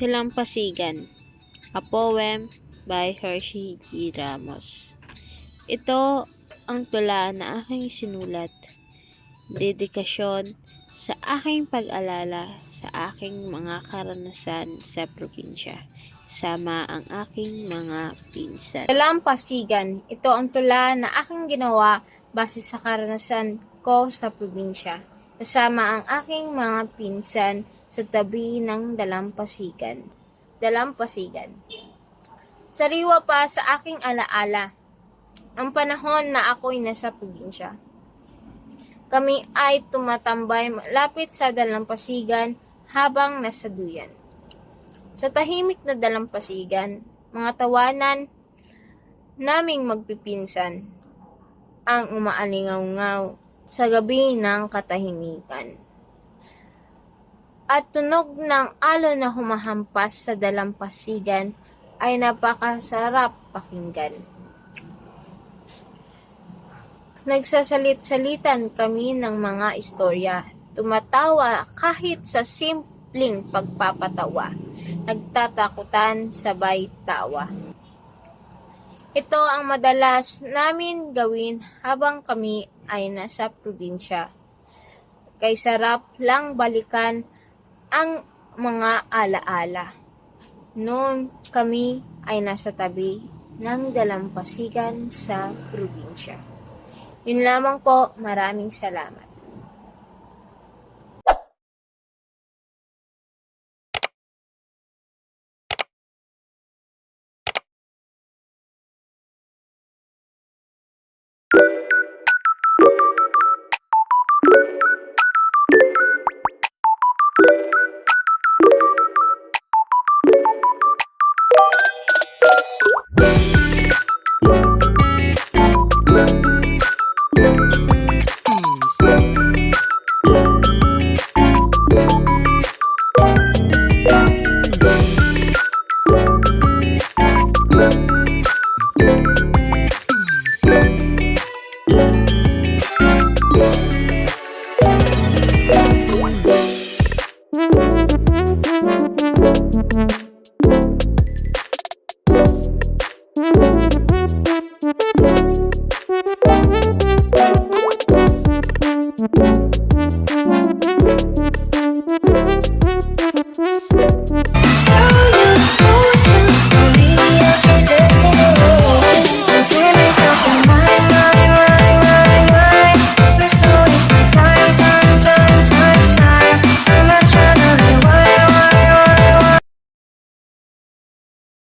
Dalampasigan, a poem by Hershey G. Ramos. Ito ang tula na aking sinulat, dedikasyon sa aking pag-alala sa aking mga karanasan sa probinsya, sama ang aking mga pinsan. Dalampasigan, ito ang tula na aking ginawa base sa karanasan ko sa probinsya, kasama ang aking mga pinsan sa tabi ng dalampasigan. Dalampasigan. Sariwa pa sa aking alaala ang panahon na ako'y nasa probinsya. Kami ay tumatambay malapit sa dalampasigan habang nasa duyan. Sa tahimik na dalampasigan, mga tawanan naming magpipinsan ang umaalingaw-ngaw sa gabi ng katahimikan. At tunog ng alon na humahampas sa dalampasigan ay napakasarap pakinggan. Nagsasalit-salitan kami ng mga istorya, tumatawa kahit sa simpleng pagpapatawa, nagtatakutan sabay tawa. Ito ang madalas namin gawin habang kami ay nasa probinsya. Kay sarap lang balikan ang mga alaala. Noon kami ay nasa tabi ng dalampasigan sa probinsya. Yun lamang po, maraming salamat. Thank you.